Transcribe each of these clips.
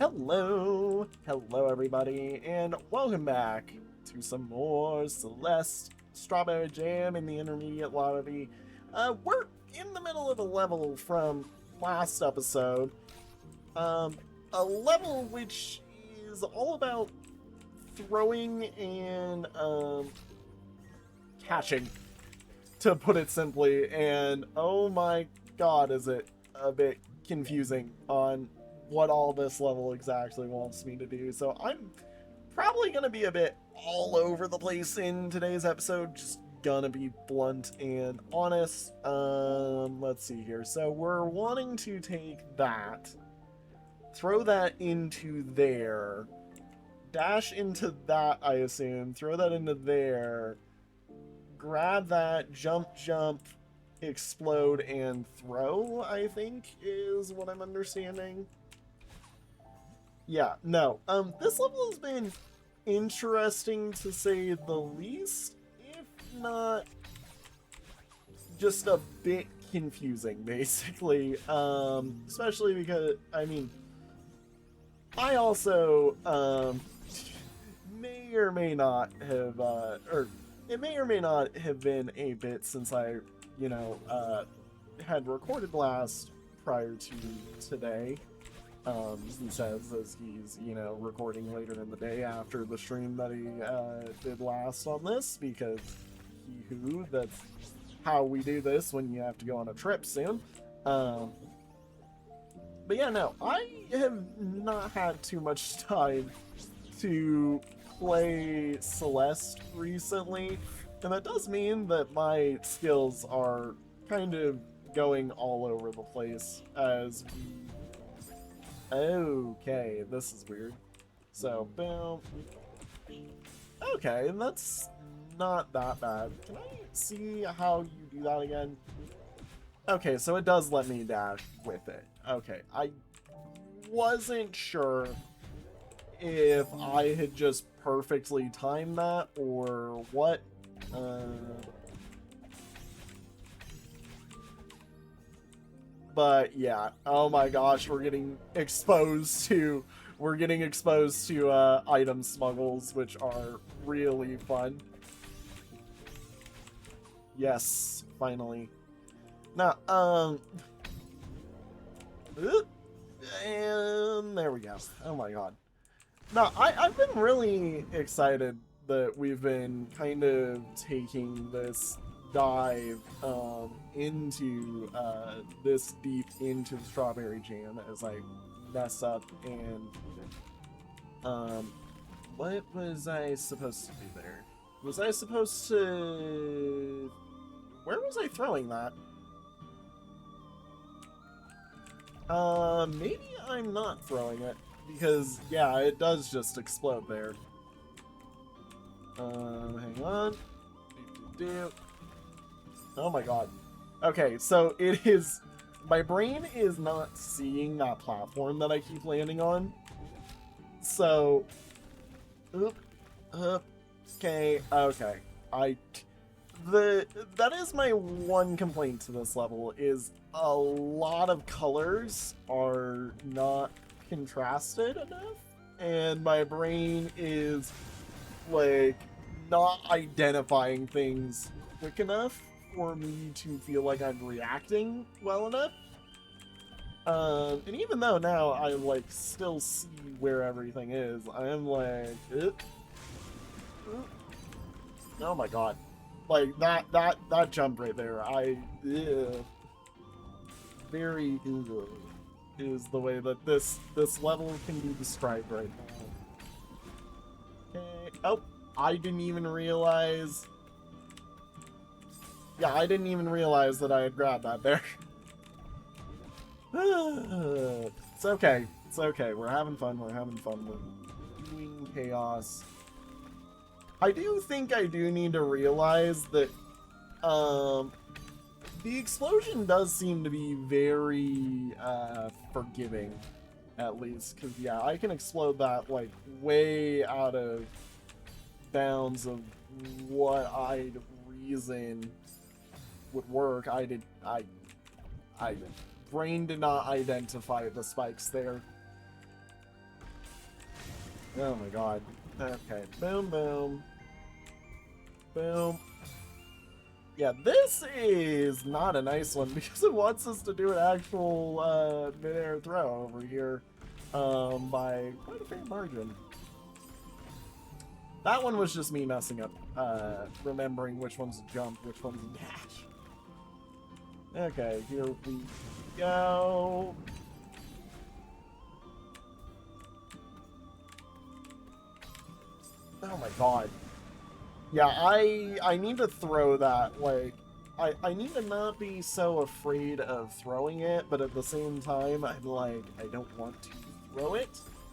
Hello everybody, and welcome back to some more Celeste Strawberry Jam in the intermediate lobby. We're in the middle of a level from last episode. A level which is all about throwing and catching, to put it simply, and oh my god, is it a bit confusing on what all this level exactly wants me to do. So I'm probably gonna be a bit all over the place in today's episode, just gonna be blunt and honest. Let's see here. So we're wanting to take that, throw that into there, dash into that, I assume, throw that into there, grab that, jump, explode, and throw, I think, is what I'm understanding. Yeah, no. This level has been interesting to say the least, if not just a bit confusing, basically. Especially because, I mean, I also, may or may not have, or it may or may not have been a bit since I, had recorded last prior to today. He says as he's, recording later in the day after the stream that he did last on this, because that's how we do this when you have to go on a trip soon. But yeah, no, I have not had too much time to play Celeste recently, and that does mean that my skills are kind of going all over the place as we... Okay, this is weird. So, boom. Okay, that's not that bad. Can I see how you do that again? Okay, so it does let me dash with it. Okay, I wasn't sure if I had just perfectly timed that or what. But yeah, oh my gosh, we're getting exposed to item smuggles, which are really fun. Yes, finally. Now, and there we go. Oh my god. Now, I've been really excited that we've been kind of taking this dive into this deep into the Strawberry Jam as I mess up and what was I supposed to do there? Was I supposed to... Where was I throwing that? Maybe I'm not throwing it, because yeah, it does just explode there. Hang on. Oh my god. Okay, so it is... My brain is not seeing that platform that I keep landing on. So... Okay. That is my one complaint to this level, is a lot of colors are not contrasted enough, and my brain is, like, not identifying things quick enough for me to feel like I'm reacting well enough. And even though now I, like, still see where everything is, I am like, oh my god. Like, that jump right there, very is the way that this level can be described right now. Okay. Oh, I didn't even realize... Yeah, I didn't even realize that I had grabbed that there. It's okay. It's okay. We're having fun. We're doing chaos. I do think I do need to realize that the explosion does seem to be very forgiving, at least. Because, yeah, I can explode that, like, way out of bounds of what I'd reason would work. Brain did not identify the spikes there. Oh my god. Okay. Boom, boom. Boom. Yeah, this is not a nice one because it wants us to do an actual mid-air throw over here by quite a fair margin. That one was just me messing up, remembering which one's a jump, which one's a dash. Okay, here we go. Oh my god. Yeah, I need to throw that, like, I need to not be so afraid of throwing it, but at the same time, I'm like, I don't want to throw it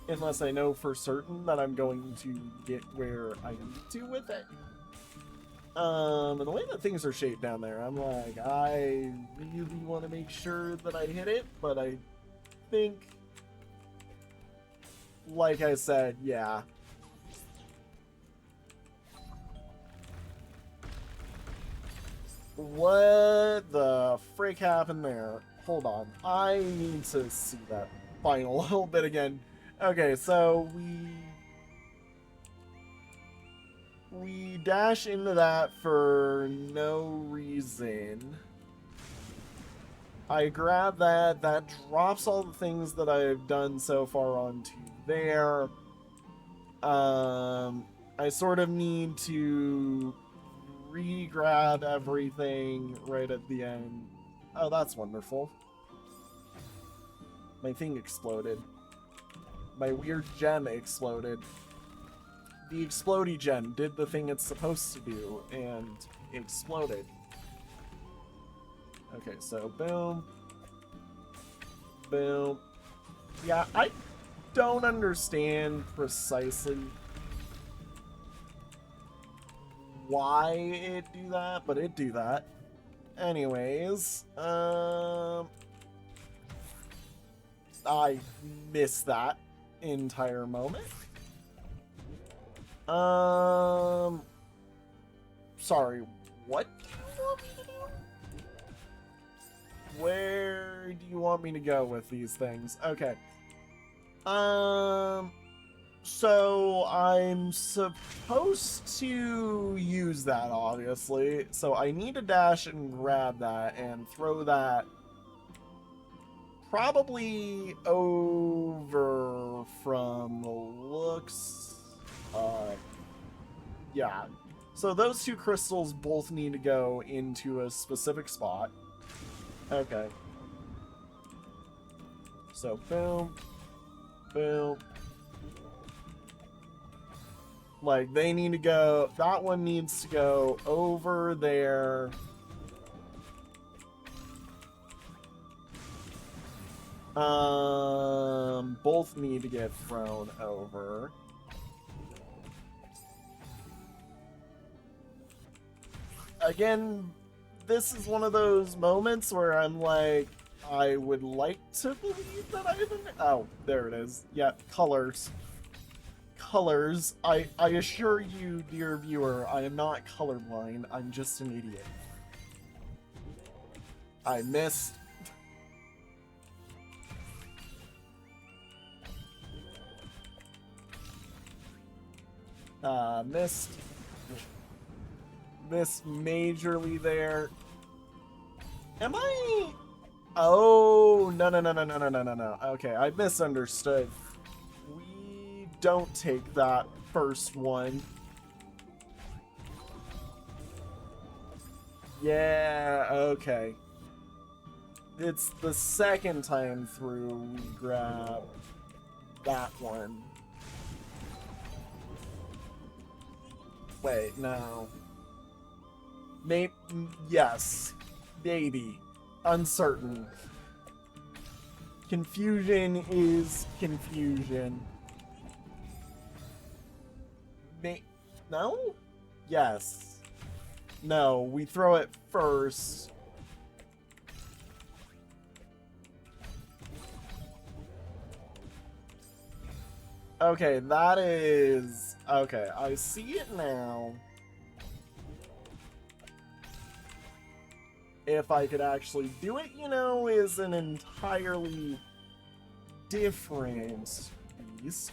unless I know for certain that I'm going to get where I need to with it. And the way that things are shaped down there, I'm like, I really want to make sure that I hit it, but I think, like I said, yeah. What the frick happened there? Hold on. I need to see that final little bit again. Okay, so we dash into that for no reason. I grab that. That drops all the things that I've done so far onto there. I sort of need to re-grab everything right at the end. Oh, that's wonderful. My thing exploded. My weird gem exploded. The explodey gem did the thing it's supposed to do and exploded. Okay, so boom. Boom. Yeah, I don't understand precisely why it do that, but it do that. Anyways, I missed that entire moment. Sorry, what do you want me to do? Where do you want me to go with these things? Okay. So I'm supposed to use that, obviously. So I need to dash and grab that and throw that probably over from the looks. Yeah. So those two crystals both need to go into a specific spot. Okay. So boom, boom. Like, they need to go, that one needs to go over there. Both need to get thrown over. Again, this is one of those moments where I'm like, I would like to believe that I haven't... Oh, there it is. Yeah, colors. Colors. I assure you, dear viewer, I am not colorblind. I'm just an idiot. I missed. Missed. Missed majorly there. Am I... Oh, no. Okay, I misunderstood. We don't take that first one. Yeah, okay. It's the second time through we grab that one. Wait, no. Maybe, yes. Maybe. Uncertain. Confusion is confusion. No? Yes. No, we throw it first. Okay, that is... Okay, I see it now. If I could actually do it, you know, is an entirely different piece.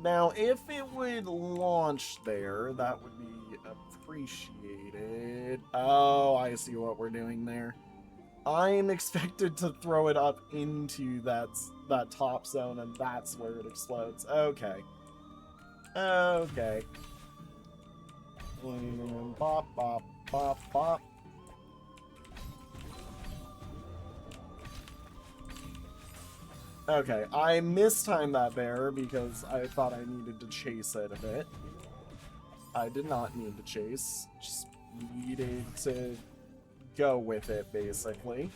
Now, if it would launch there, that would be appreciated. Oh, I see what we're doing there. I'm expected to throw it up into that top zone, and that's where it explodes. Okay. Okay. Bop, bop, bop, bop. Okay, I mistimed that there because I thought I needed to chase it a bit. I did not need to chase, just needed to go with it, basically.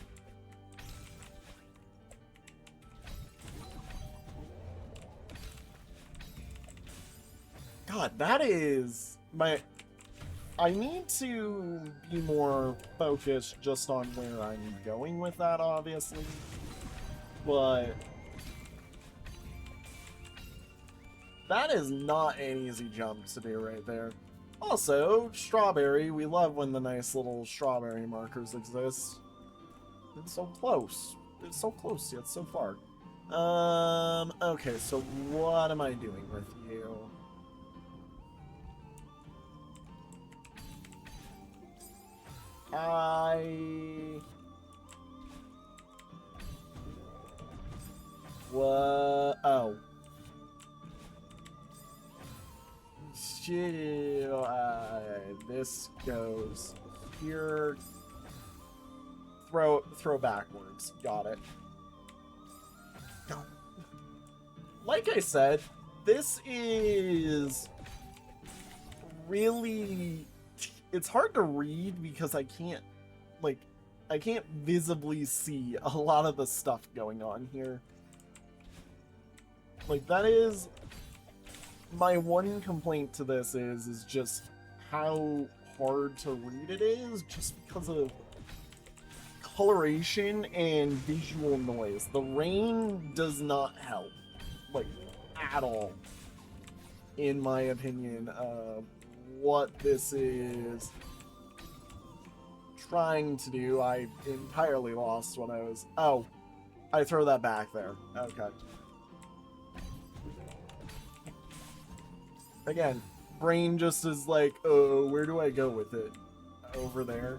God, that is my... I need to be more focused just on where I'm going with that, obviously. But... that is not an easy jump to do right there. Also, strawberry, we love when the nice little strawberry markers exist. It's so close. It's so close yet so far. Okay, so what am I doing with you? What? Oh. This goes here. Throw backwards. Got it. Like I said, this is really... it's hard to read because I can't visibly see a lot of the stuff going on here. Like, that is... my one complaint to this is just how hard to read it is, just because of coloration and visual noise. The rain does not help, like, at all, in my opinion, what this is trying to do. I entirely lost when I was... oh, I throw that back there. Okay. Again, brain just is like, oh, where do I go with it? Over there.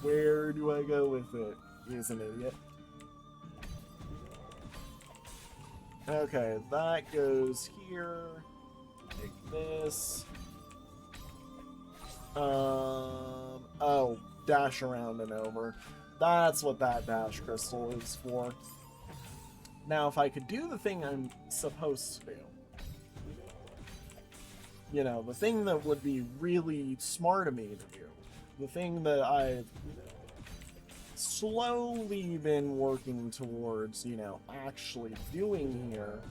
Where do I go with it? He's an idiot. Okay, that goes here. Take this. Oh, dash around and over. That's what that dash crystal is for. Now, if I could do the thing I'm supposed to do, you know, the thing that would be really smart of me to do, the thing that I've slowly been working towards, you know, actually doing here,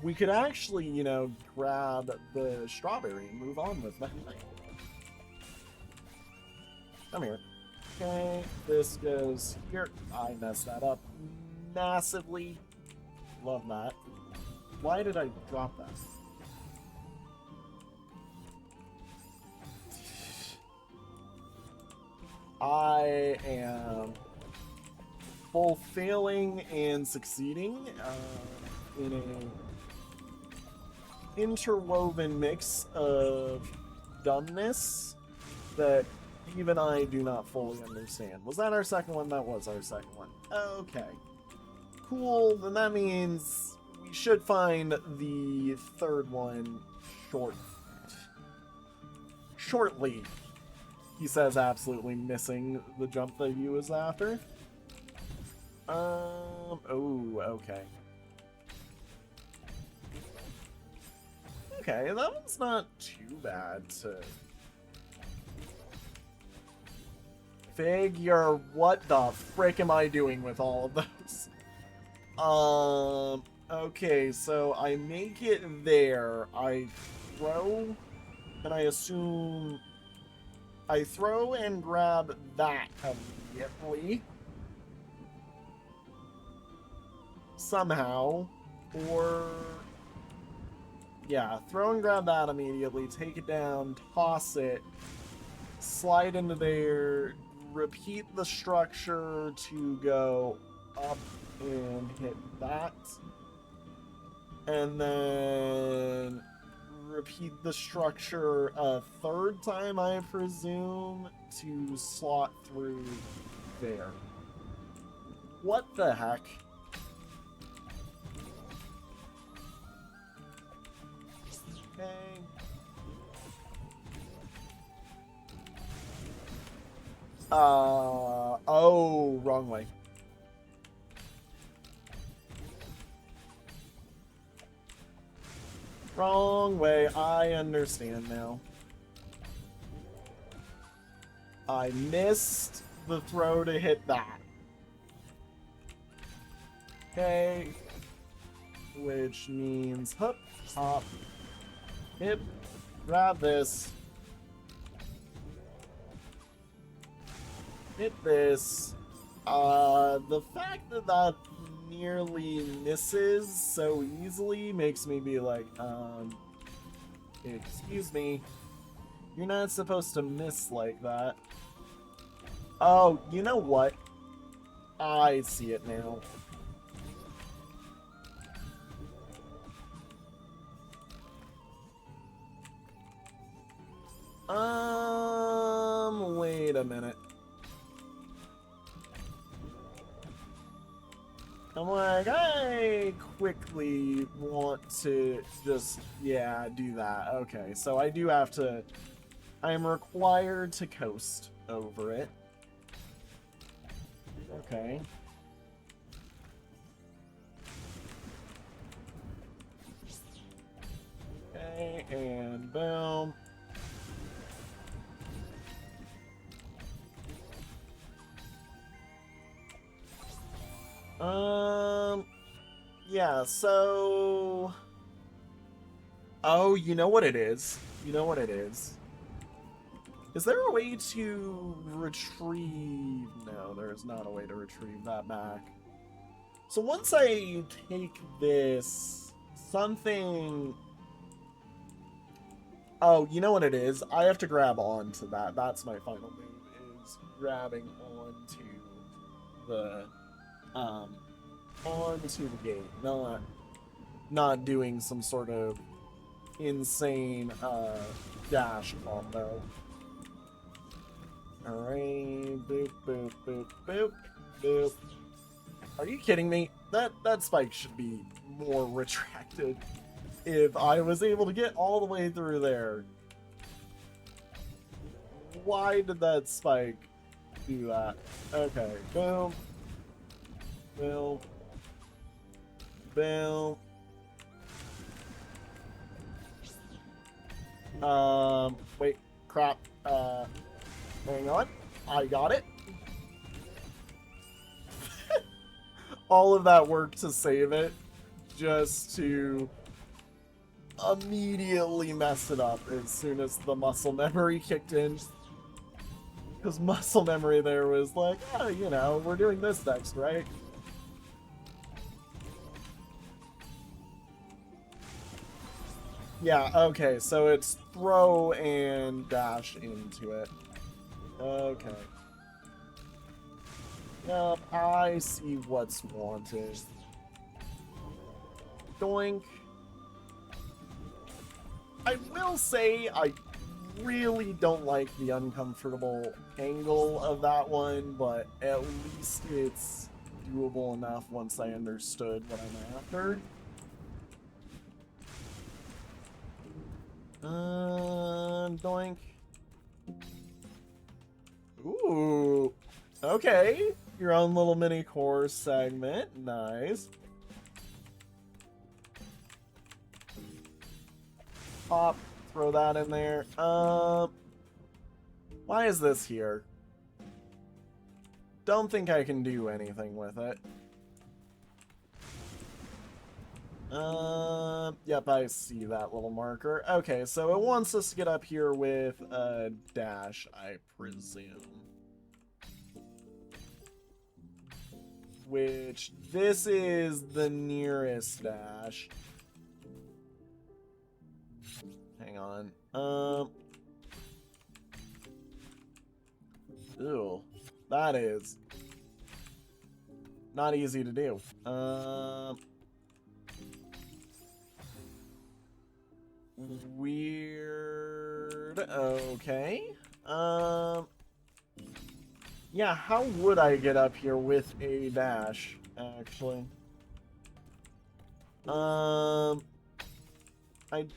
we could actually, you know, grab the strawberry and move on with that. Come here. Okay, this goes here. I messed that up massively. Love that. Why did I drop that? I am both failing and succeeding in an interwoven mix of dumbness that even I do not fully understand. Was that our second one? That was our second one. Okay. Cool, then that means we should find the third one shortly. He says, absolutely missing the jump that he was after. Oh, okay. Okay, that one's not too bad to figure. What the frick am I doing with all of those? Okay, so I make it there. I throw, and I assume I throw and grab that immediately. Somehow. Or... yeah, throw and grab that immediately, take it down, toss it, slide into there, repeat the structure to go up and hit that. And then repeat the structure a third time, I presume, to slot through there. What the heck? Okay. Oh, wrong way. Wrong way. I understand now. I missed the throw to hit that. Okay. Which means hop, hop, hip, grab this. Hit this. The fact that that nearly misses so easily makes me be like, excuse me. You're not supposed to miss like that. Oh, you know what? I see it now. Wait a minute. I'm like, I quickly want to just, yeah, do that. Okay, so I do have to, I am required to coast over it. Okay. Okay, and boom. Yeah, so... Oh, you know what it is. You know what it is. Is there a way to retrieve... No, there is not a way to retrieve that back. So once I take this, something... Oh, you know what it is? I have to grab onto that. That's my final move, is grabbing onto the gate, not doing some sort of insane dash combo. Alright, boop, boop, boop, boop, boop. Are you kidding me? That spike should be more retracted. If I was able to get all the way through there, why did that spike do that? Okay, boom. Boom. Boom. Wait, crap. Hang on. I got it. All of that work to save it, just to immediately mess it up as soon as the muscle memory kicked in. Because muscle memory there was like, oh, you know, we're doing this next, right? Yeah, okay, so it's throw and dash into it. Okay. Yep, I see what's wanted. Doink. I will say I really don't like the uncomfortable angle of that one, but at least it's doable enough once I understood what I'm after. Doink. Ooh. Okay. Your own little mini core segment. Nice. Pop. Throw that in there. Why is this here? Don't think I can do anything with it. Yep, I see that little marker. Okay, so it wants us to get up here with a dash, I presume. Which, this is the nearest dash. Hang on. Ew. That is not easy to do. Weird. Okay. Yeah, how would I get up here with a dash, actually? I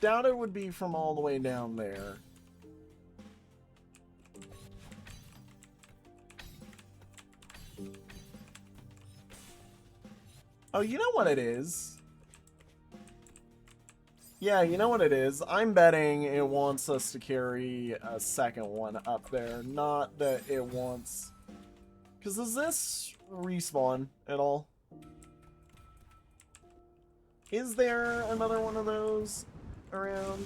doubt it would be from all the way down there. Oh, you know what it is? Yeah, you know what it is? I'm betting it wants us to carry a second one up there, not that it wants... Because does this respawn at all? Is there another one of those around?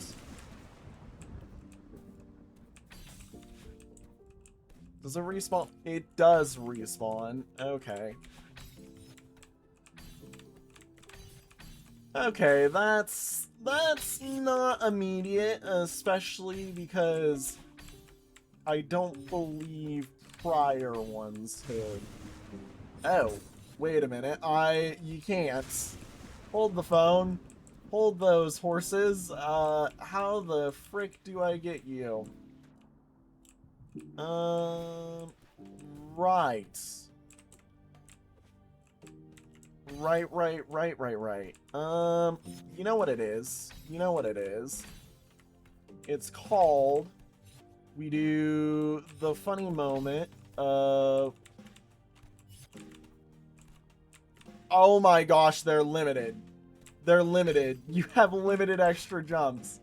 Does it respawn? It does respawn. Okay. Okay, that's not immediate, especially because I don't believe prior ones did. Oh, wait a minute. You can't. Hold the phone. Hold those horses. How the frick do I get you? Right. Right. You know what it is? You know what it is? It's called... We do the funny moment of... Oh my gosh, they're limited. They're limited. You have limited extra jumps.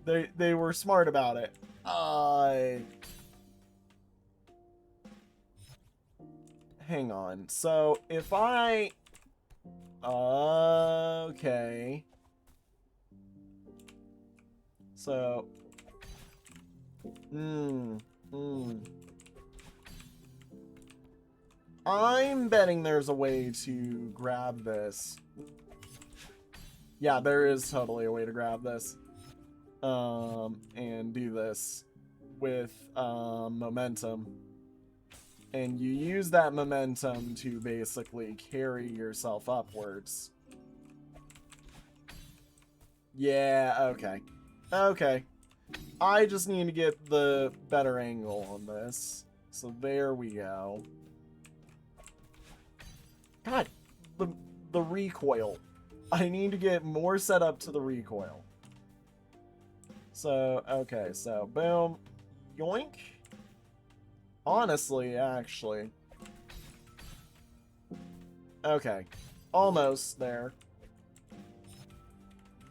They were smart about it. Hang on. So, if I... Okay. So... I'm betting there's a way to grab this. Yeah, there is totally a way to grab this. And do this with momentum. And you use that momentum to basically carry yourself upwards. Yeah, okay. Okay. I just need to get the better angle on this. So there we go. God, the recoil. I need to get more set up to the recoil. So, okay, so boom. Yoink. Honestly, actually. Okay. Almost there.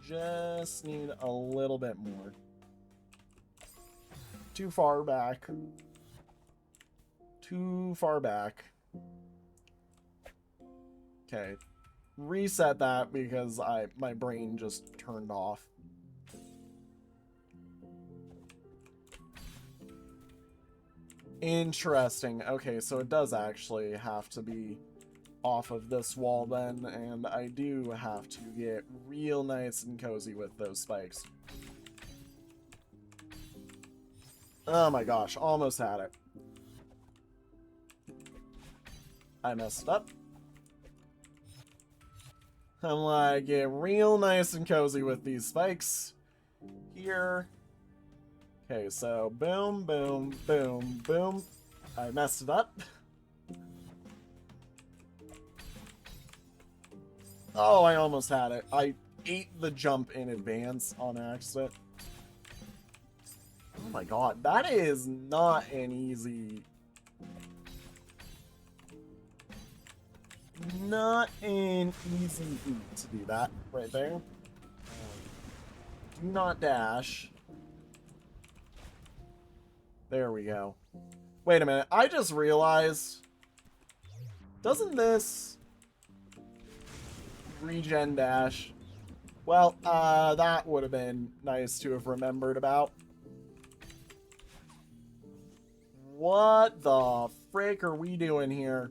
Just need a little bit more. Too far back. Too far back. Okay. Reset that because my brain just turned off. Interesting. Okay, so it does actually have to be off of this wall then, and I do have to get real nice and cozy with those spikes. Oh my gosh, almost had it. I messed up. I'm like, get real nice and cozy with these spikes. Here. Okay, so boom, boom, boom, boom. I messed it up. Oh, I almost had it. I ate the jump in advance on accident. Oh my god, that is not an easy... Not an easy feat to do that right there. Do not dash. There we go. Wait a minute, I just realized... Doesn't this... regen dash? Well, that would have been nice to have remembered about. What the frick are we doing here?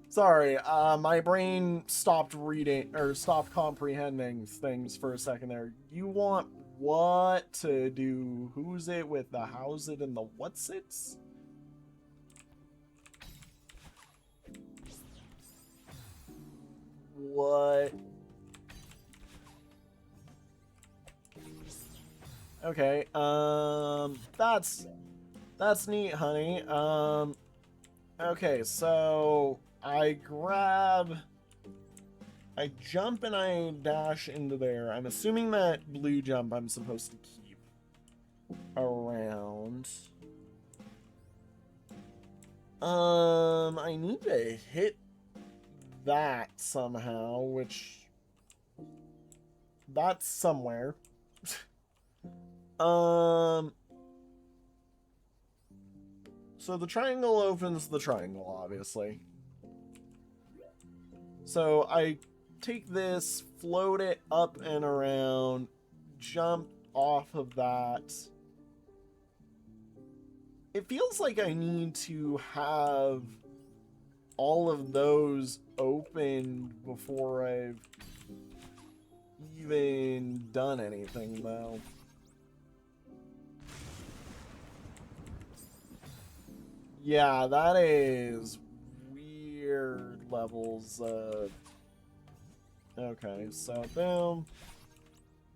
Sorry, my brain stopped reading, or stopped comprehending things for a second there. You want what to do? Who's it with the how's it and the what's it's? What? Okay, that's neat, honey. Okay, so I jump and I dash into there. I'm assuming that blue jump I'm supposed to keep around. I need to hit that somehow, which that's somewhere. So the triangle opens the triangle, obviously. So I take this, float it up and around, jump off of that. It feels like I need to have all of those opened before I've even done anything, though. Yeah, that is weird levels of... Okay, so boom,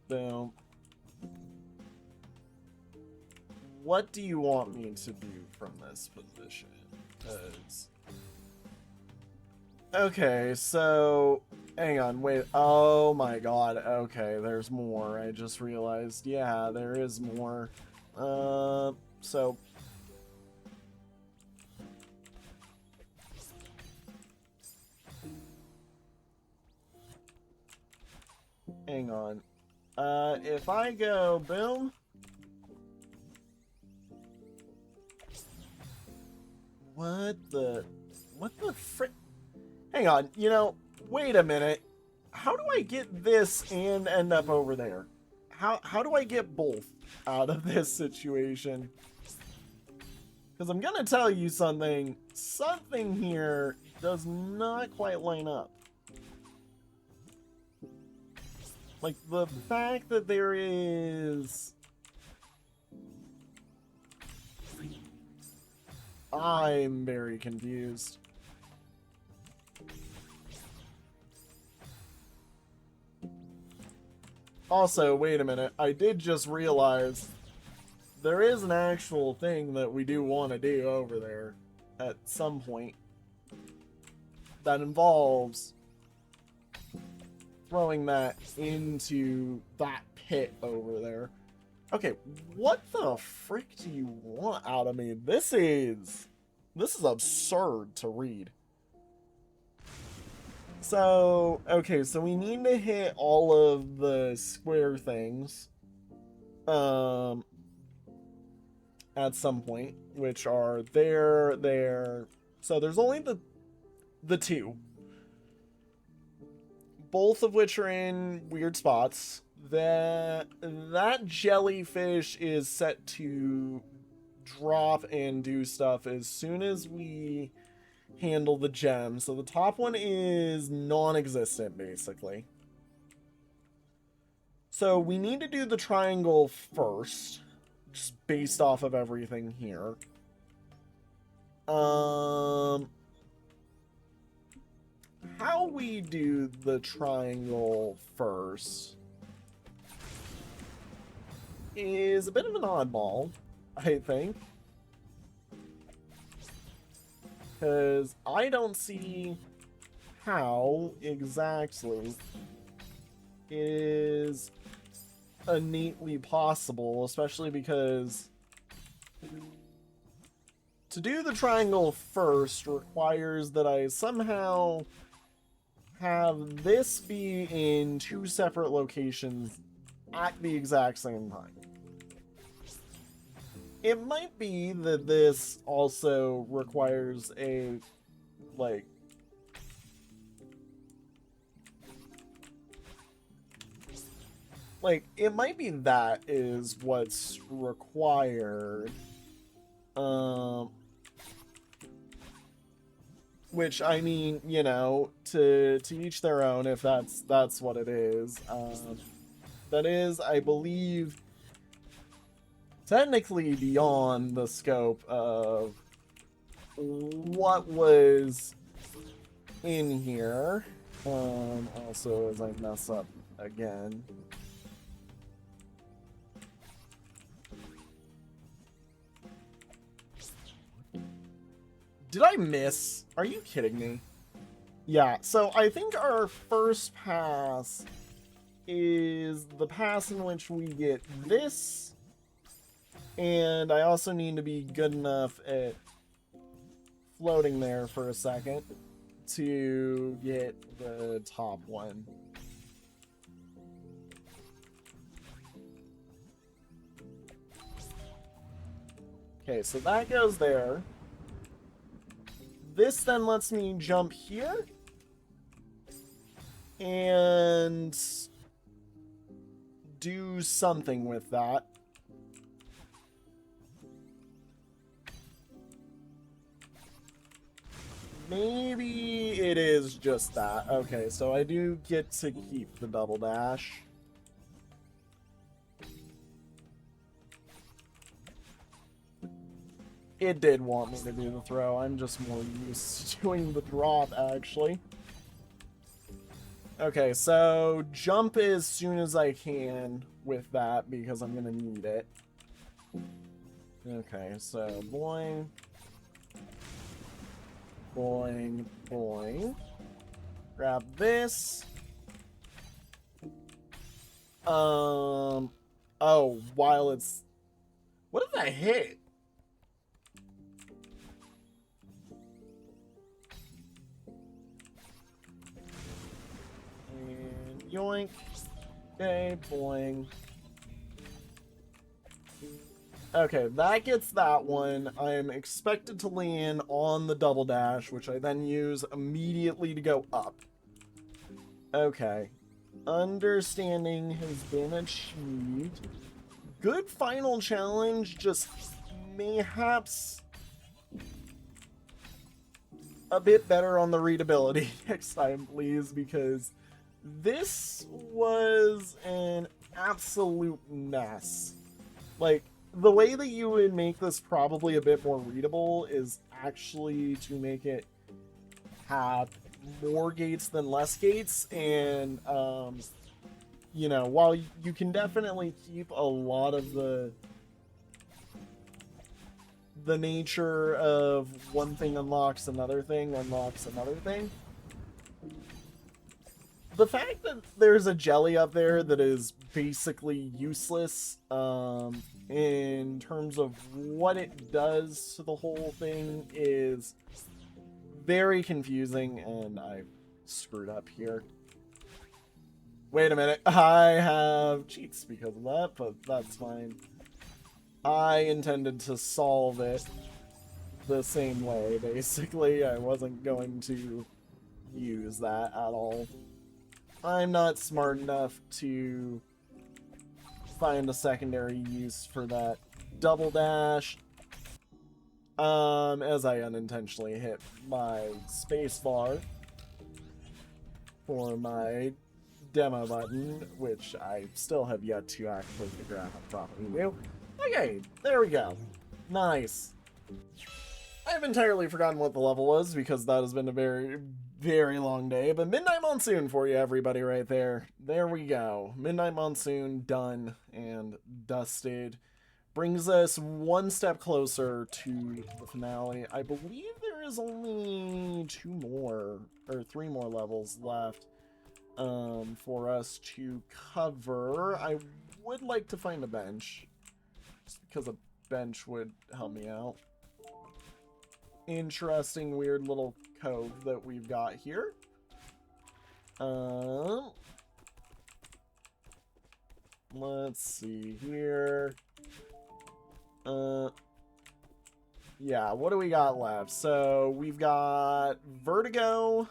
boom. What do you want me to do from this position? 'Cause... Okay, so... Hang on, wait. Oh my god, okay, there's more. I just realized. Yeah, there is more. So... Hang on. If I go boom... What the frick? Hang on, you know, wait a minute. How do I get this and end up over there? How do I get both out of this situation? Because I'm gonna tell you something. Something here does not quite line up. Like, the fact that there is... I'm very confused. Also, wait a minute. I did just realize there is an actual thing that we do want to do over there at some point that involves throwing that into that pit over there. Okay, what the frick do you want out of me? This is absurd to read. So, okay, so we need to hit all of the square things at some point, which are there. So there's only the two. Both of which are in weird spots. That jellyfish is set to drop and do stuff as soon as we handle the gem. So the top one is non-existent, basically. So we need to do the triangle first, just based off of everything here. How we do the triangle first is a bit of an oddball, I think. Because I don't see how exactly is innately possible, especially because to do the triangle first requires that I somehow have this be in two separate locations at the exact same time. It might be that this also requires a, like, it might be that is what's required. Which, I mean, you know, to each their own if that's what it is. That is, I believe, technically beyond the scope of what was in here. Also, as I mess up again. Did I miss? Are you kidding me? Yeah, so I think our first pass is the pass in which we get this. And I also need to be good enough at floating there for a second to get the top one. Okay, so that goes there. This then lets me jump here. And do something with that. Maybe it is just that. Okay, so I do get to keep the double dash. It did want me to do the throw. I'm just more used to doing the drop, actually. Okay, so jump as soon as I can with that because I'm gonna need it. Okay, so boing. Boing, boing. Grab this. Oh, while it's... What did I hit? And yoink. Okay, boing. Okay, that gets that one. I'm expected to land on the double dash, which I then use immediately to go up. Okay. Understanding has been achieved. Good final challenge, just mayhaps a bit better on the readability next time, please, because this was an absolute mess. Like, the way that you would make this probably a bit more readable is actually to make it have more gates than less gates, and you know, while you can definitely keep a lot of the nature of one thing unlocks another thing, the fact that there's a jelly up there that is basically useless in terms of what it does to the whole thing is very confusing, and I screwed up here. Wait a minute, I have cheats because of that, but that's fine. I intended to solve it the same way, basically. I wasn't going to use that at all. I'm not smart enough to find a secondary use for that double dash. As I unintentionally hit my space bar for my demo button, which I still have yet to actually figure out how to properly do. Okay, there we go. Nice. I've entirely forgotten what the level was because that has been a very, very long day, but Midnight Monsoon for you, everybody, right there. There we go. Midnight Monsoon done and dusted. Brings us one step closer to the finale. I believe there is only 3 more levels left for us to cover. I would like to find a bench, just because a bench would help me out. Interesting, weird little cove that we've got here. Let's see here. Yeah, what do we got left? So we've got Vertigo.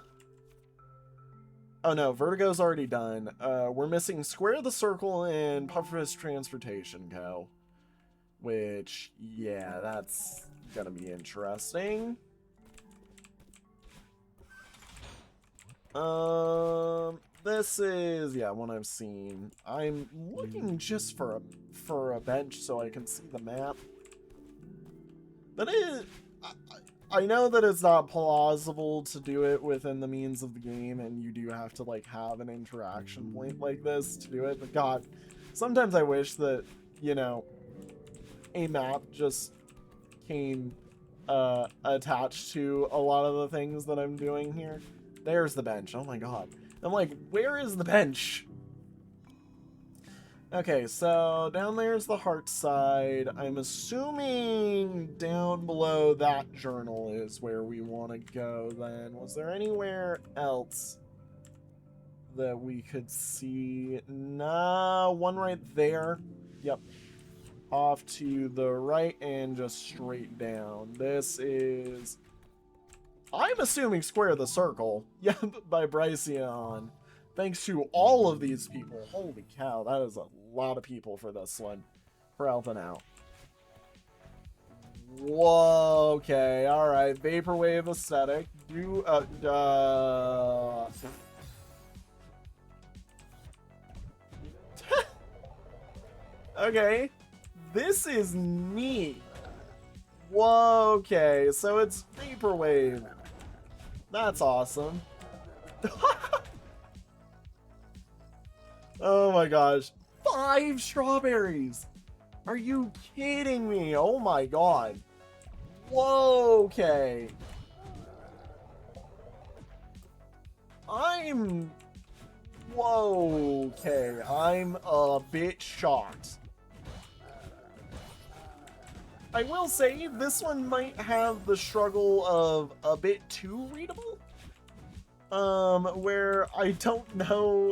Oh no, Vertigo's already done. We're missing Square the Circle and Pufferfish Transportation Co. Which, yeah, that's gonna be interesting. This is, yeah, one I've seen. I'm looking just for a bench so I can see the map. That is, I know that it's not plausible to do it within the means of the game, and you do have to like have an interaction point like this to do it, but god, sometimes I wish that, you know, a map just came attached to a lot of the things that I'm doing here. There's the bench. Oh my god. I'm like, where is the bench? Okay, so down there's the heart side. I'm assuming down below that journal is where we want to go then. Was there anywhere else that we could see? Nah, one right there. Yep. Off to the right and just straight down. This is, I'm assuming, Square the Circle. Yeah, by Bryceon. Thanks to all of these people. Holy cow, that is a lot of people for this one. For helping out. Whoa, okay, alright. Vaporwave aesthetic. Okay. This is neat. Whoa, okay, so it's Vaporwave. That's awesome. Oh my gosh. 5 strawberries! Are you kidding me? Oh my god. Whoa, okay. Whoa, okay. I'm a bit shocked. I will say, this one might have the struggle of a bit too readable. Where I don't know,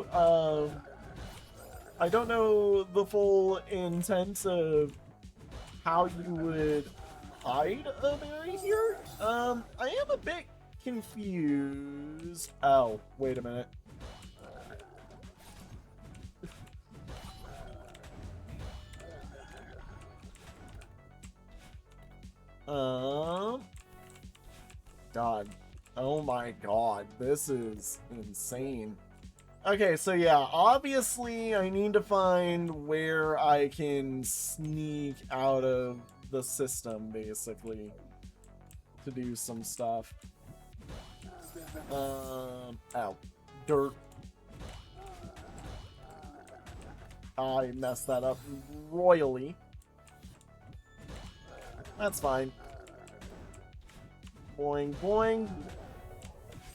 the full intent of how you would hide a berry here. I am a bit confused. Oh, wait a minute. God. Oh my god, this is insane. Okay, so yeah, obviously I need to find where I can sneak out of the system, basically, to do some stuff. Ow. Dirt. I messed that up royally. That's fine. Boing, boing.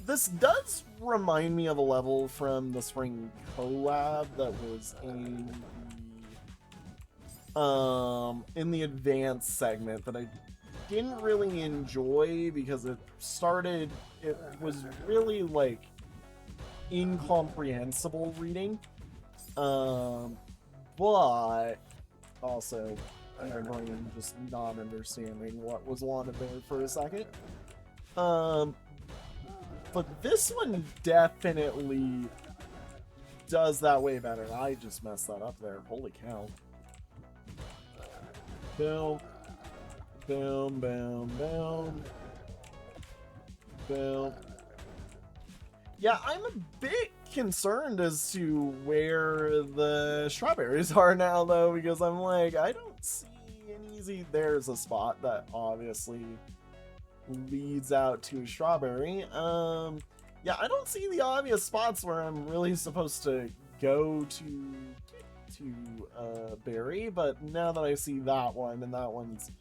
This does remind me of a level from the Spring collab that was in the advanced segment that I didn't really enjoy because it was really like incomprehensible reading. But also my brain just not understanding what was wanted there for a second. But this one definitely does that way better. I just messed that up there. Holy cow. Boom. Boom, boom, boom. Boom. Yeah, I'm a bit concerned as to where the strawberries are now, though, because I'm like, I don't see an easy... There's a spot that obviously leads out to a strawberry. Yeah, I don't see the obvious spots where I'm really supposed to go to berry, but now that I see that one, and that one's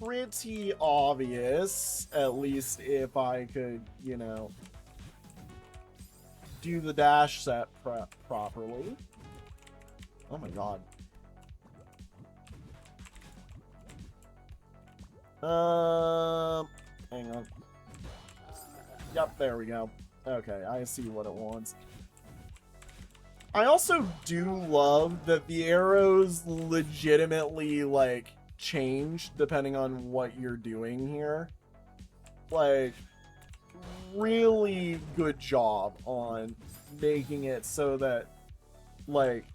pretty obvious, at least if I could, you know, do the dash set properly. Oh my god. Hang on. Yep, there we go. Okay, I see what it wants. I also do love that the arrows legitimately, like, change depending on what you're doing here. Like, really good job on making it so that, like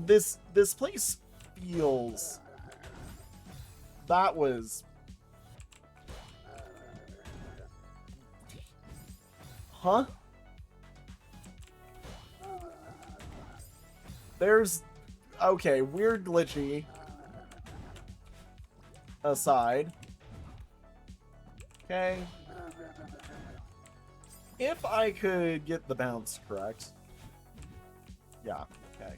this place feels... That was... Huh? There's... Okay, weird glitchy. aside. Okay. If I could get the bounce correct. Yeah, okay.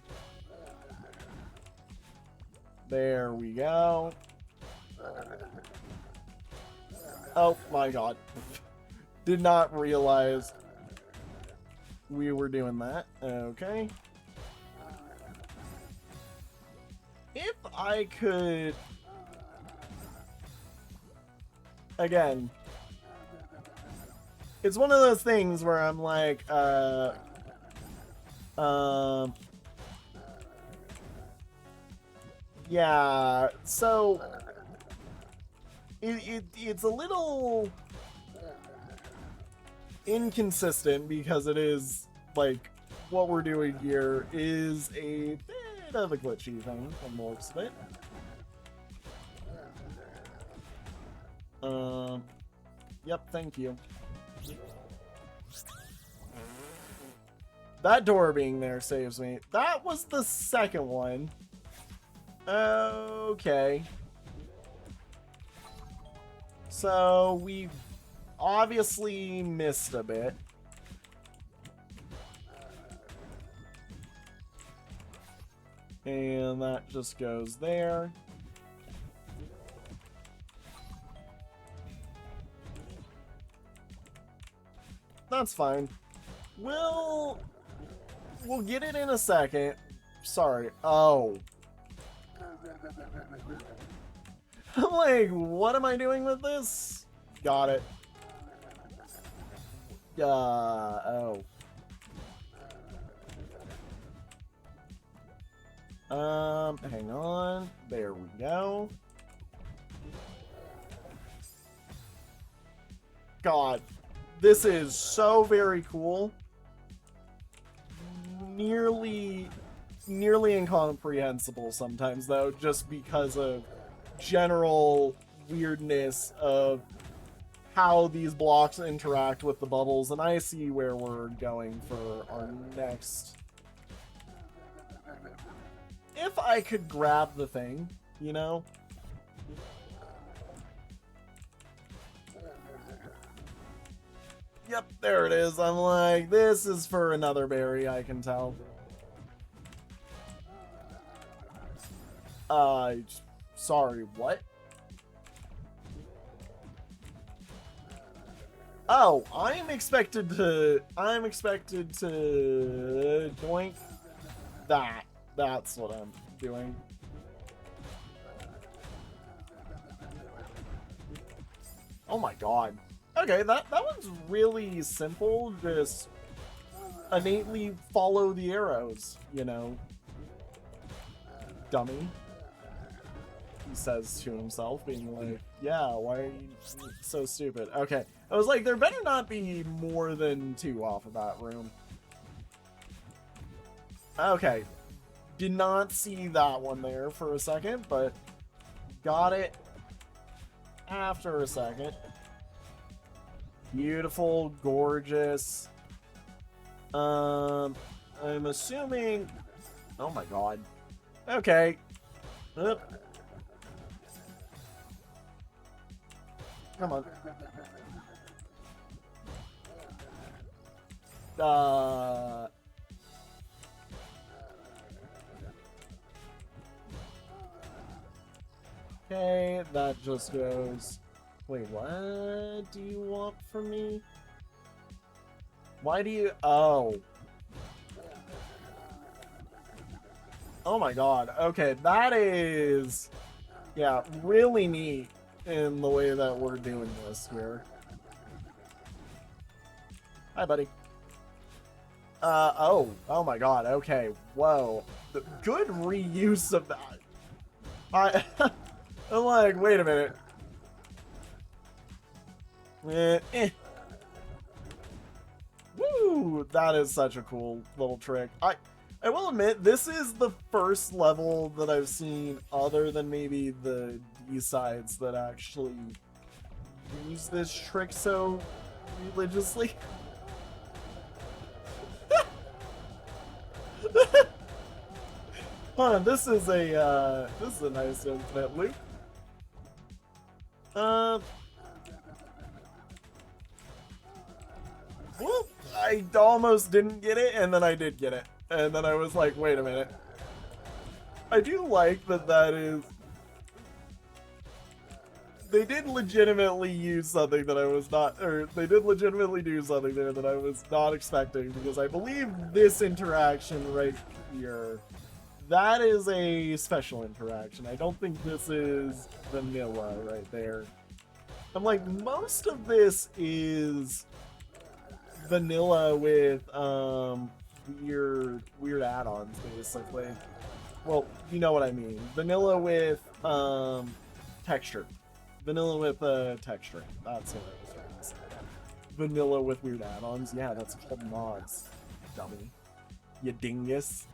There we go. Oh my god. Did not realize we were doing that. Okay. If I could... Again... It's one of those things where I'm like, yeah, so it's a little inconsistent because it is, like, what we're doing here is a bit of a glitchy thing from the looks of it. Yep, thank you. That door being there saves me. That was the second one. Okay. So we obviously missed a bit. And that just goes there. That's fine. We'll get it in a second. Sorry. Oh. I'm like, what am I doing with this? Got it. Oh. Hang on. There we go. God. This is so very cool. Nearly incomprehensible sometimes, though, just because of general weirdness of how these blocks interact with the bubbles, and I see where we're going for our next. If I could grab the thing, you know? Yep, there it is. I'm like, this is for another berry, I can tell. Sorry, what? Oh, I'm expected to doink that. That's what I'm doing. Oh my god. Okay, that one's really simple. Just innately follow the arrows, you know. Dummy. He says to himself, being like, yeah, why are you so stupid? Okay. I was like, there better not be more than 2 off of that room. Okay. Did not see that one there for a second, but got it after a second. Beautiful, gorgeous. I'm assuming... Oh my god. Okay. Come on. Okay, that just goes... Wait, what do you want from me? Why do you... Oh. Oh my god. Okay, that is... Yeah, really neat in the way that we're doing this here. Hi, buddy. Oh my god, okay. Whoa. Good reuse of that. I'm like, wait a minute. Woo! That is such a cool little trick. I will admit, this is the first level that I've seen, other than maybe the D-sides, that actually use this trick so religiously. Hold on, this is a nice infinite loop. Whoop, I almost didn't get it, and then I did get it. And then I was like, wait a minute. I do like that is... They did legitimately use something that I was not... Or, they did legitimately do something there that I was not expecting, because I believe this interaction right here, that is a special interaction. I don't think this is vanilla right there. I'm like, most of this is vanilla with weird add-ons, basically. Well, you know what I mean. Vanilla with texture. Vanilla with texture. That's what I was trying to say. Vanilla with weird add-ons. Yeah, that's called mods. Dummy. You dingus.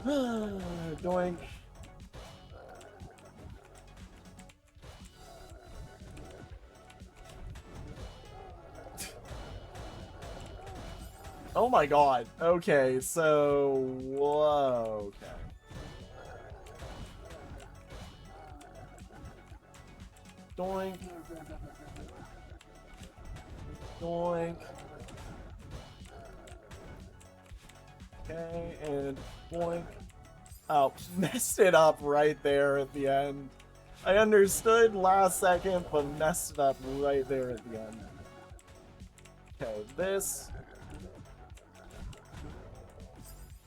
Doink. Oh my god. Okay, so... Whoa, okay. Doink. Doink. Okay, and boink. Oh, messed it up right there at the end. I understood last second, but messed it up right there at the end. Okay, this...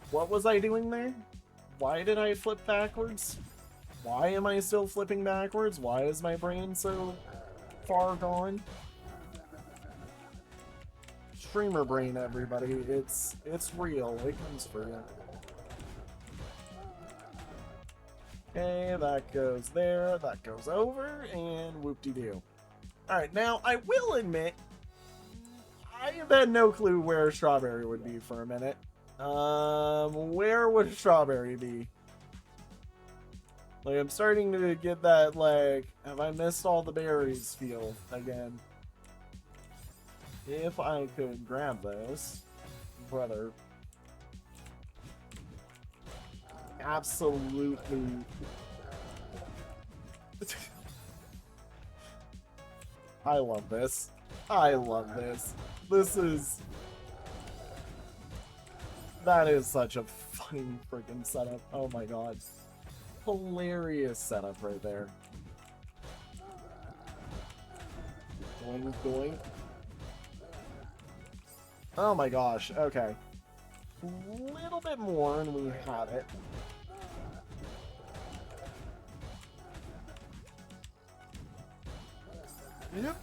What was I doing there? Why did I flip backwards? Why am I still flipping backwards? Why is my brain so far gone? Streamer brain, everybody. It's real. It comes for you. Okay, that goes there, that goes over, and whoop-de-doo. Alright, now, I will admit, I have had no clue where Strawberry would be for a minute. Where would Strawberry be? Like, I'm starting to get that, like, have I missed all the berries feel again. If I could grab this, brother. Absolutely. I love this. I love this. This is... That is such a funny freaking setup. Oh my god. Hilarious setup right there. Going, going. Oh my gosh, okay. A little bit more and we have it. Yep.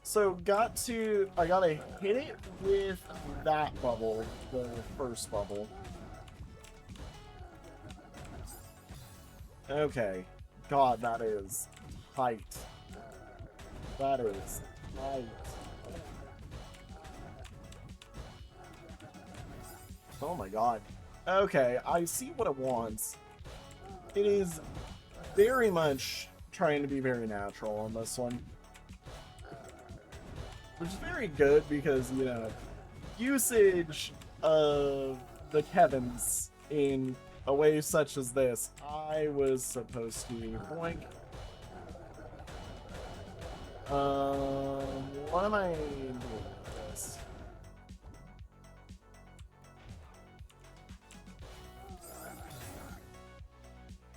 So I gotta hit it with that bubble, the first bubble. Okay. God, that is tight. That is tight. Oh my god. Okay, I see what it wants. It is very much trying to be very natural on this one. Which is very good because, you know, usage of the Kevins in a way such as this, I was supposed to boink. What am I doing with this?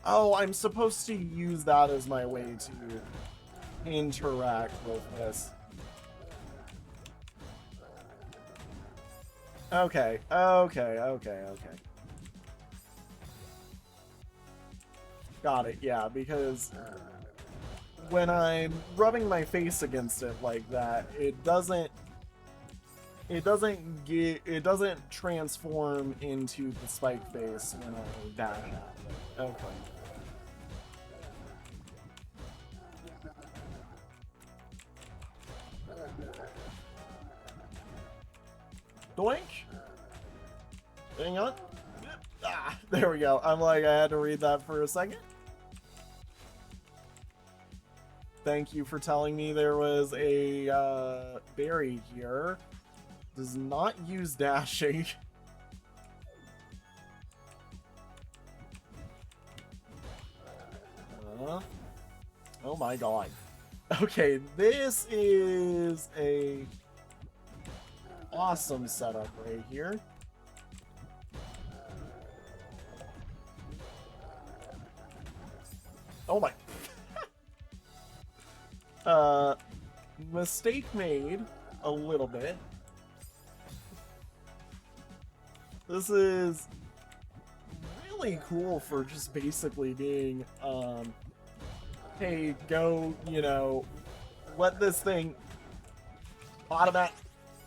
Oh, I'm supposed to use that as my way to interact with this. Okay, okay. Got it, yeah, because when I'm rubbing my face against it like that, it doesn't transform into the spike face when I dash at it. Okay. Doink! Hang on. Ah, there we go. I'm like, I had to read that for a second. Thank you for telling me there was a berry here. Does not use dashing. Oh my god. Okay, this is a awesome setup right here. Oh my. Mistake made a little bit. This is really cool for just basically being, hey, go, you know, let this thing automatic.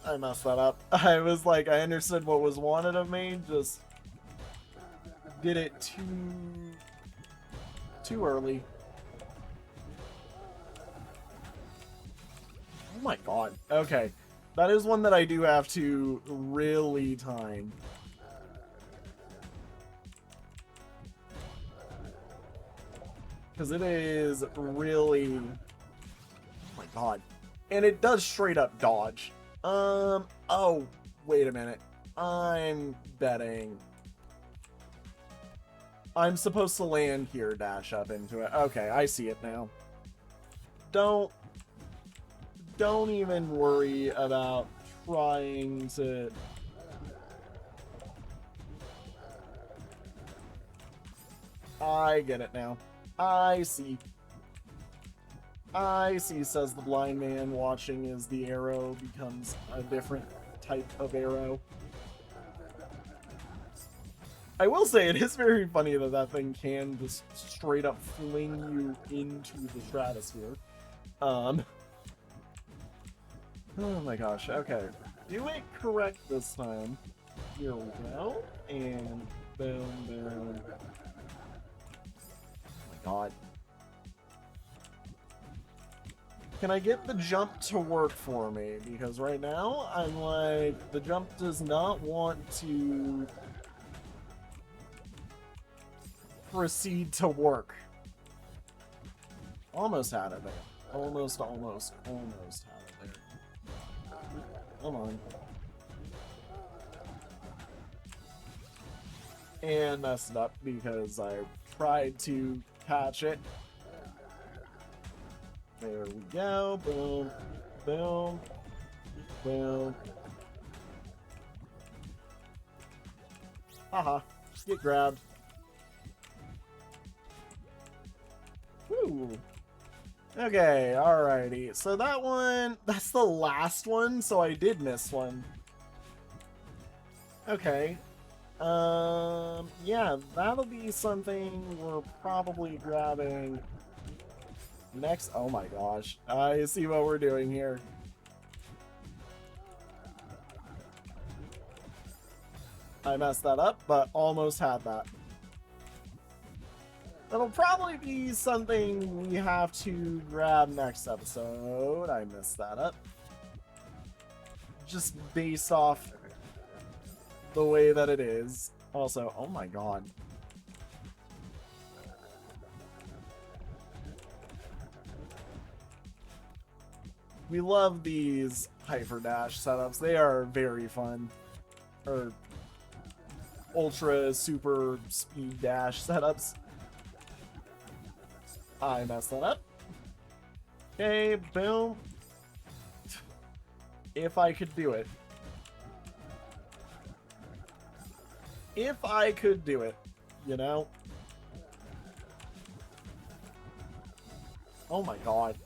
I messed that up. I was like, I understood what was wanted of me, just did it too early. Oh my god. Okay. That is one that I do have to really time. Because it is really... Oh my god. And it does straight up dodge. Oh, wait a minute. I'm betting. I'm supposed to land here, dash up into it. Okay, I see it now. Don't even worry about trying to... I get it now. I see, says the blind man, watching as the arrow becomes a different type of arrow. I will say, it is very funny that that thing can just straight up fling you into the stratosphere. Oh my gosh, okay. Do it correct this time. Here we go. And boom, boom. God. Can I get the jump to work for me? Because right now, I'm like, the jump does not want to proceed to work. Almost had it there. Almost had it there. Come on. And messed it up because I tried to catch it. There we go. Boom. Boom. Boom. Haha. Get grabbed. Woo. Okay, alrighty. So that one, that's the last one, so I did miss one. Okay. Yeah, that'll be something we're probably grabbing next. Oh my gosh. I see what we're doing here. I messed that up, but almost had that. That'll probably be something we have to grab next episode. I messed that up. Just based off the way that it is. Also, oh my god. We love these Hyper Dash setups. They are very fun. Or ultra super speed dash setups. I messed that up. Okay, boom. If I could do it. If I could do it, you know? Oh my god.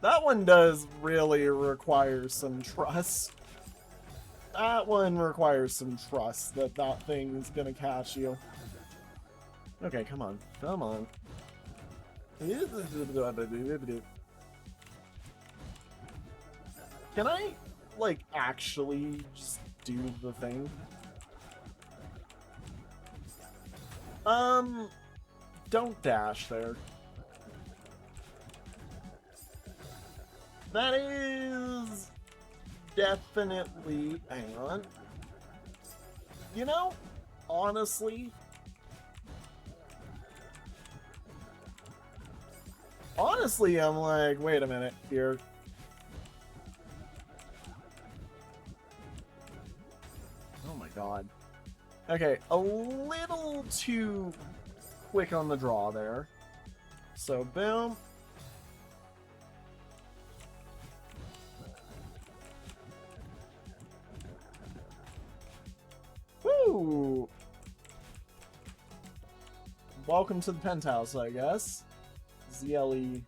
That one does really require some trust. That one requires some trust that that thing's gonna catch you. Okay, come on. Come on. Can I, like, actually just do the thing? Don't dash there. That is definitely... Hang on. You know, honestly... Honestly, I'm like, wait a minute here. Oh my god. Okay, a little too quick on the draw there. So, boom. welcome to the penthouse, I guess. ZLE.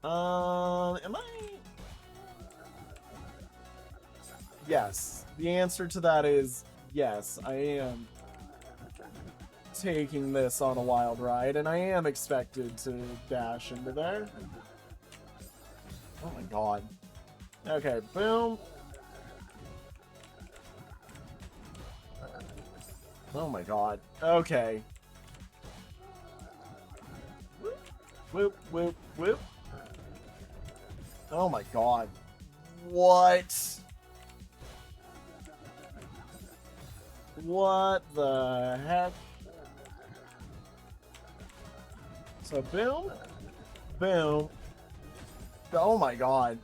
Am I? Yes. The answer to that is yes, I am taking this on a wild ride, and I am expected to dash into there. Oh my god. Okay, boom. Oh my god. Okay. Whoop, whoop, whoop. Oh my god. What? What the heck? So boom, boom. Oh my god.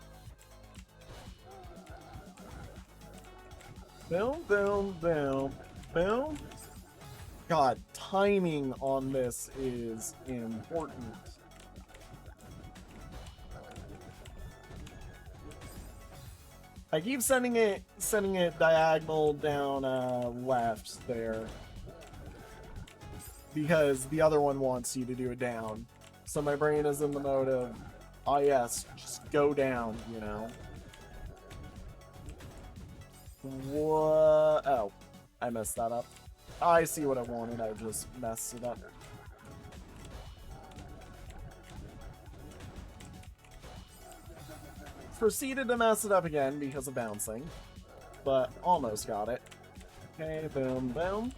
Boom, boom, boom, boom. God, timing on this is important. I keep sending it diagonal down left there, because the other one wants you to do it down. So my brain is in the mode of, oh yes, just go down, you know. What? Oh, I messed that up. I see what I wanted, I just messed it up. Proceeded to mess it up again because of bouncing, but almost got it. Okay, boom, boom.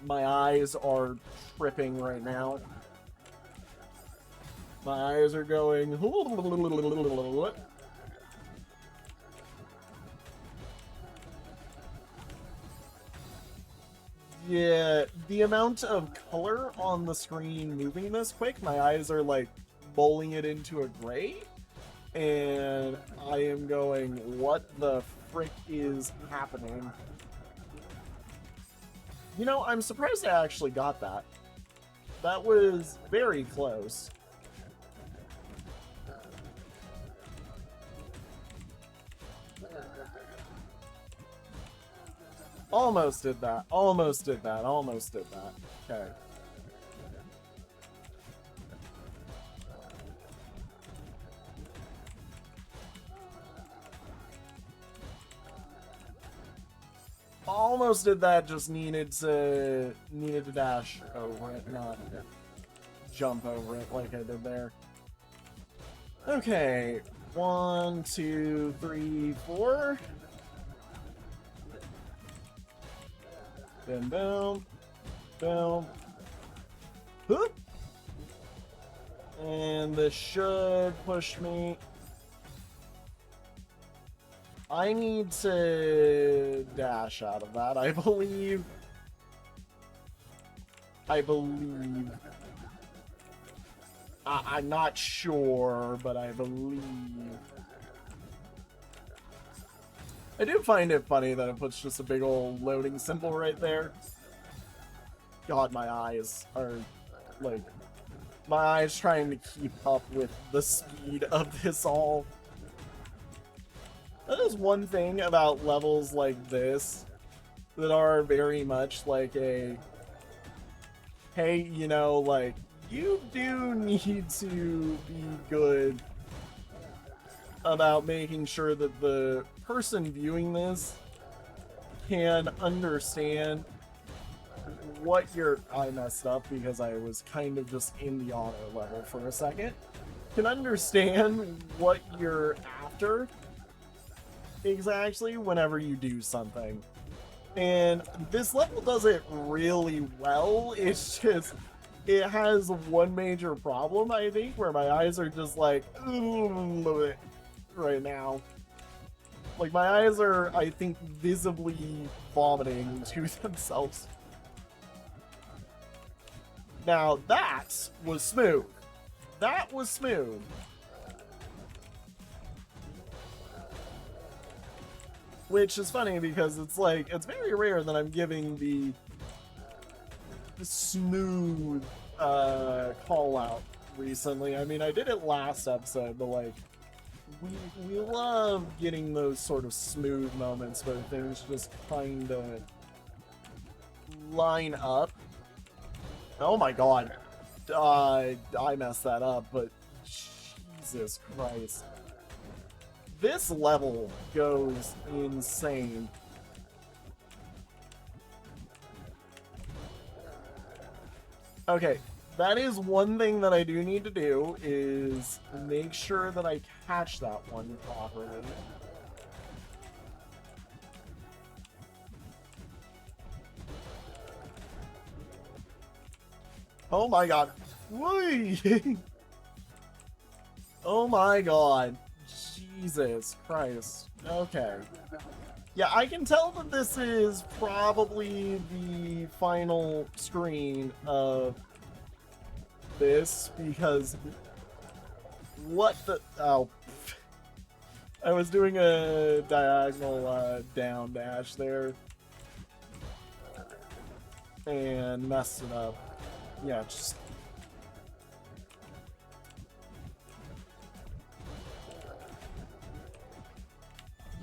My eyes are tripping right now. My eyes are going. Yeah, the amount of color on the screen moving this quick, my eyes are like bowling it into a gray, and I am going, what the frick is happening? You know, I'm surprised I actually got that. That was very close. Almost did that. Almost did that. Almost did that. Okay. Almost did that, just needed to dash over it, not jump over it like I did there. Okay, 1, 2, 3, 4. Then boom, boom, whoop, and this should push me. I need to dash out of that, I believe. I'm not sure, but I believe. I do find it funny that it puts just a big old loading symbol right there. God, my eyes are, like, my eyes trying to keep up with the speed of this all. That is one thing about levels like this that are very much like a, hey, you know, like, you do need to be good about making sure that the person viewing this can understand what you're... I messed up because I was kind of just in the auto level for a second. Can understand what you're after exactly whenever you do something. And this level does it really well. It's just, it has one major problem, I think, where my eyes are just like, ooh, right now. Like, my eyes are, I think, visibly vomiting to themselves. Now, that was smooth. That was smooth. Which is funny because it's like, it's very rare that I'm giving the smooth call out recently. I mean, I did it last episode, but like, we love getting those sort of smooth moments where things just kind of line up. Oh my god. I messed that up, but Jesus Christ. This level goes insane. Okay, that is one thing that I do need to do, is make sure that I catch that one properly. Oh my god. Oh my god. Jesus Christ. Okay. Yeah, I can tell that this is probably the final screen of this, because what the... Oh. I was doing a diagonal down dash there and messed it up. Yeah, just...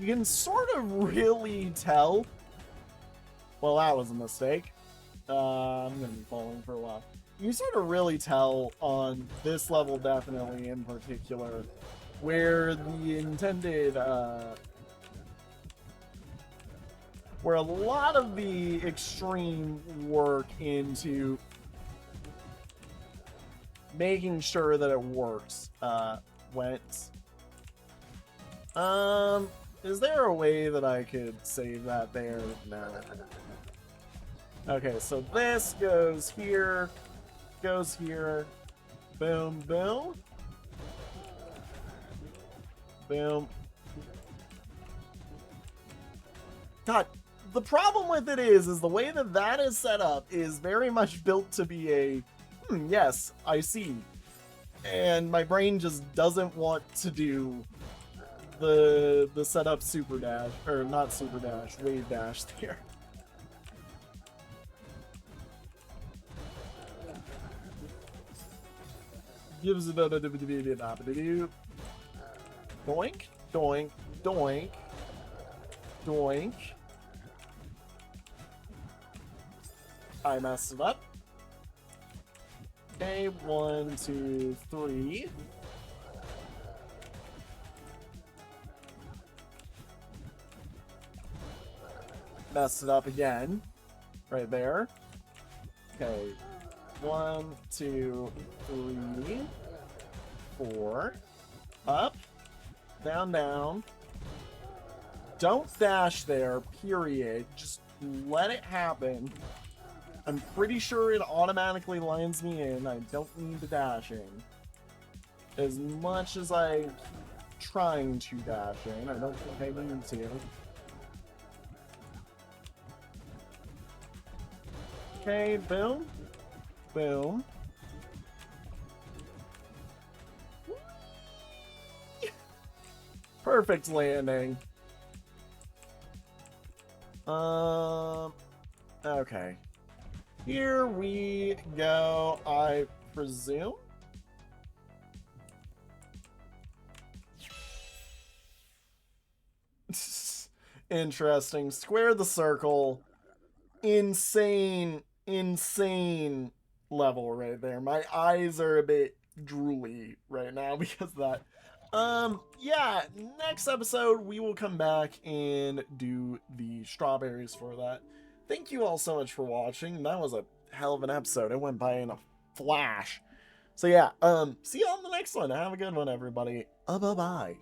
You can sort of really tell... Well, that was a mistake. I'm gonna be falling for a while. You sort of really tell on this level, definitely in particular, where the intended... where a lot of the extreme work into making sure that it works went. Is there a way that I could save that there? No. Okay, so this goes here, boom, boom, boom. God, the problem with it is the way that that is set up is very much built to be a, yes, I see. And my brain just doesn't want to do the setup super dash, or not super dash, wave dash there. Gives it a doink, doink, doink, doink. I messed it up. Okay, 1, 2, 3. Messed it up again. Right there. Okay. 1, 2, 3, 4. Up. Down, down. Don't dash there, period. Just let it happen. I'm pretty sure it automatically lines me in. I don't need to dash in. As much as I'm trying to dash in, I don't think I need to. Okay, boom. Boom. Perfect landing. Okay. Here we go, I presume. Interesting. Square the circle. Insane, insane level right there. My eyes are a bit drooly right now because of that. Yeah, next episode we will come back and do the strawberries for that. Thank you all so much for watching. That was a hell of an episode. It went by in a flash. So yeah, see you on the next one. Have a good one, everybody. Bye-bye.